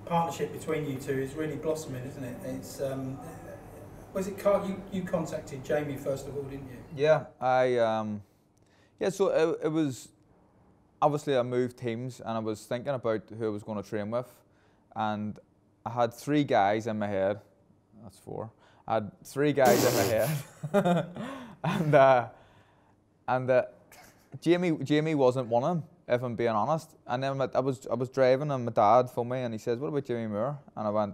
partnership between you two is really blossoming, isn't it? It's was it Carl? You contacted Jamie first of all, didn't you? Yeah, yeah. So it was obviously I moved teams and I was thinking about who I was going to train with, and I had 3 guys in my head. That's 4. I had 3 guys in my head, and Jamie wasn't one of them, if I'm being honest. And then I was driving and my dad phoned me and he says, "What about Jamie Moore?" And I went,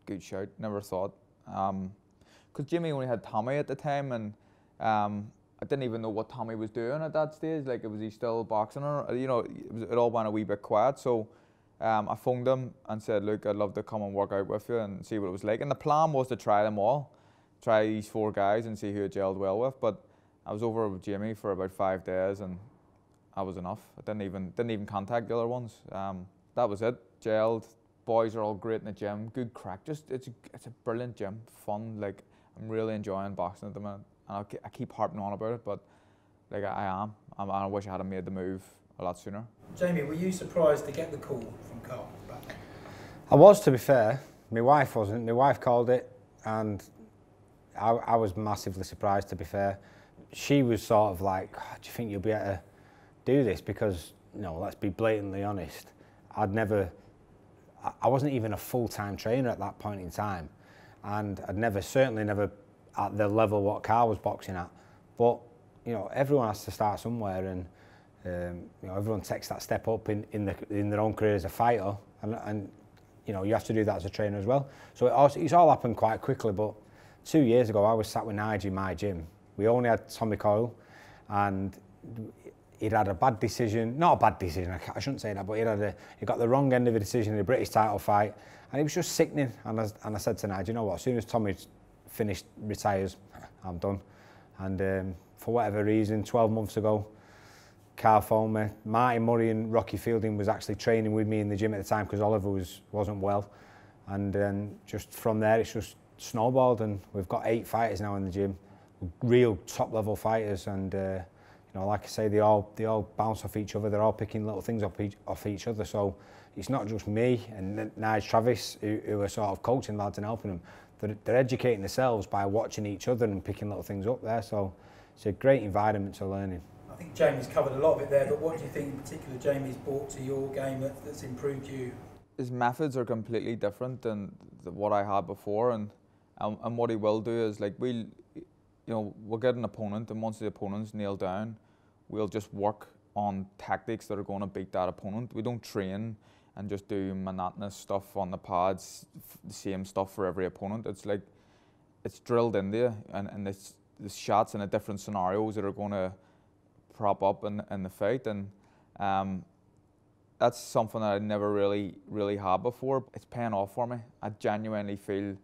"Good shout." Never thought, because Jamie only had Tommy at the time, and I didn't even know what Tommy was doing at that stage. Like, was he still boxing, or you know, it all went a wee bit quiet. So I phoned him and said, "Look, I'd love to come and work out with you and see what it was like." And the plan was to try them all, try these 4 guys and see who it gelled well with. But I was over with Jamie for about 5 days, and that was enough. I didn't even contact the other ones. That was it. Gelled. Boys are all great in the gym. Good crack. Just it's a brilliant gym. Fun. Like, I'm really enjoying boxing at the minute. And I keep harping on about it, but like I am. I wish I had made the move a lot sooner. Jamie, were you surprised to get the call from Carl back? I was, to be fair. My wife wasn't. My wife called it, and I was massively surprised, to be fair. She was sort of like, "Oh, do you think you'll be able to do this?" Because, you know, let's be blatantly honest, I wasn't even a full-time trainer at that point in time, and certainly never at the level what Carl was boxing at. But, you know, everyone has to start somewhere, and you know, everyone takes that step up in their own career as a fighter, and you know, you have to do that as a trainer as well. So it's all happened quite quickly. But 2 years ago, I was sat with Nigel in my gym. We only had Tommy Coyle, and he'd had a bad decision. Not a bad decision, I shouldn't say that, but he got the wrong end of a decision in a British title fight, and it was just sickening. And I said to Nigel, "You know what? As soon as Tommy retires, I'm done." And for whatever reason, 12 months ago, Carl phoned me. Martin Murray and Rocky Fielding was actually training with me in the gym at the time because Oliver wasn't well. And then just from there, it's just snowballed, and we've got 8 fighters now in the gym, real top-level fighters. And you know, like I say, they all bounce off each other. They're all picking little things off each other. So it's not just me and Nigel Travis who are sort of coaching lads and helping them. They're educating themselves by watching each other and picking little things up there. So it's a great environment to learn in. I think Jamie's covered a lot of it there, but what do you think in particular Jamie's brought to your game that's improved you? His methods are completely different than what I had before, and what he will do is, like, we'll get an opponent, and once the opponent's nailed down, we'll just work on tactics that are going to beat that opponent. We don't train and just do monotonous stuff on the pads, the same stuff for every opponent. It's like, it's drilled into you, and it's shots in the different scenarios that are going to prop up in the fight, and that's something that I never really had before. It's paying off for me. I genuinely feel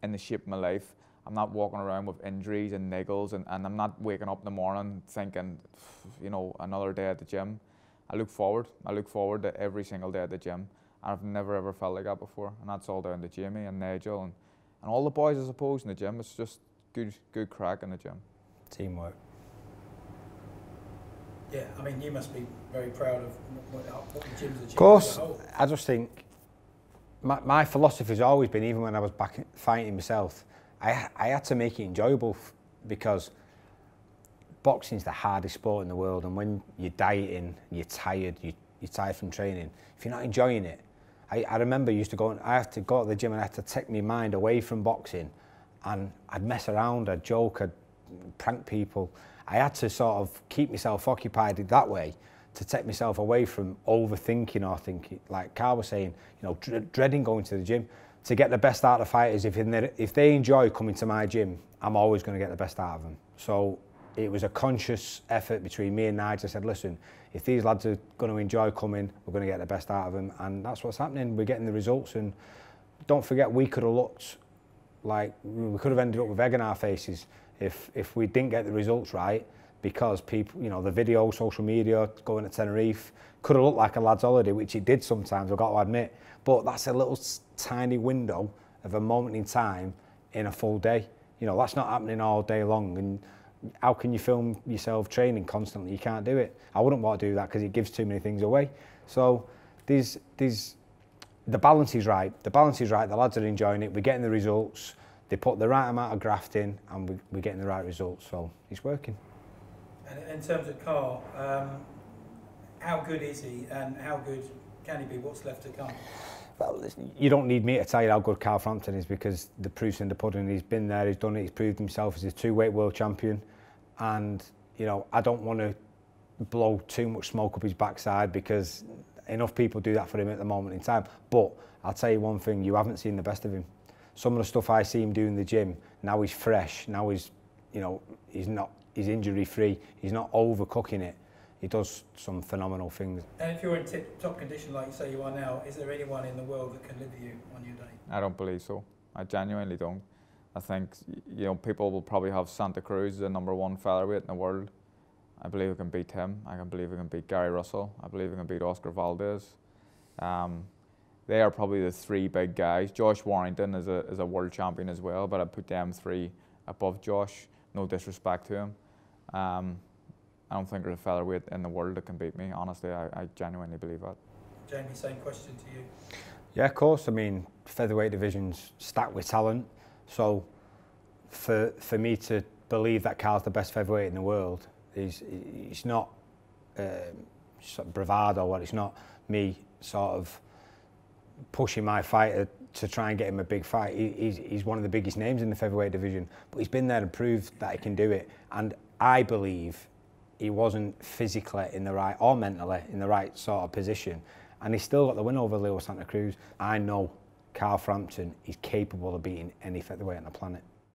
in the shape of my life. I'm not walking around with injuries and niggles, and I'm not waking up in the morning thinking, you know, another day at the gym. I look forward to every single day at the gym, and I've never ever felt like that before, and that's all down to Jamie and Nigel and all the boys, I suppose, in the gym. It's just good crack in the gym. Teamwork. Yeah, I mean, you must be very proud of what the gym's achieved. Of course, I just think my philosophy has always been, even when I was back fighting myself, I had to make it enjoyable, because boxing's the hardest sport in the world, and when you're dieting, you're tired from training. If you're not enjoying it, I remember I had to go to the gym and I had to take my mind away from boxing, and I'd mess around, I'd joke, I'd prank people. I had to sort of keep myself occupied that way to take myself away from overthinking or thinking, like Carl was saying, you know, dreading going to the gym. To get the best out of fighters, if they enjoy coming to my gym, I'm always going to get the best out of them. So it was a conscious effort between me and Nigel. I said, listen, if these lads are going to enjoy coming, we're going to get the best out of them, and that's what's happening. We're getting the results, and don't forget, we could have looked like we could have ended up with egg in our faces if we didn't get the results right, because people, you know, the video, social media, going to Tenerife, could have looked like a lad's holiday, which it did sometimes, I've got to admit. But that's a little tiny window of a moment in time in a full day. You know, that's not happening all day long. And how can you film yourself training constantly? You can't do it. I wouldn't want to do that because it gives too many things away. So the balance is right. The balance is right. The lads are enjoying it. We're getting the results. They put the right amount of graft in, and we're getting the right results. So it's working. And in terms of Carl, how good is he, and how good can he be? What's left to come? Well, listen, you don't need me to tell you how good Carl Frampton is, because the proof's in the pudding. He's been there, he's done it, he's proved himself. He's a two-weight world champion, and you know, I don't want to blow too much smoke up his backside, because enough people do that for him at the moment in time. But I'll tell you one thing: you haven't seen the best of him. Some of the stuff I see him do in the gym now, he's fresh. Now he's, you know, he's injury-free. He's not overcooking it. He does some phenomenal things. And if you're in top condition like you say you are now, is there anyone in the world that can live with you on your day? I don't believe so. I genuinely don't. I think, you know, people will probably have Santa Cruz, the #1 featherweight in the world. I believe we can beat him. I can believe we can beat Gary Russell. I believe we can beat Oscar Valdez. They are probably the three big guys. Josh Warrington is a world champion as well, but I put them three above Josh. No disrespect to him. I don't think there's a featherweight in the world that can beat me. Honestly, I genuinely believe that. Jamie, same question to you. Yeah, of course. I mean, featherweight division's stacked with talent. So for me to believe that Carl's the best featherweight in the world, it's not sort of bravado, or it's not me sort of pushing my fighter to try and get him a big fight. He's one of the biggest names in the featherweight division, but he's been there and proved that he can do it. And I believe he wasn't physically in the right, or mentally in the right sort of position, and he still got the win over Leo Santa Cruz. I know Carl Frampton is capable of beating any featherweight on the planet.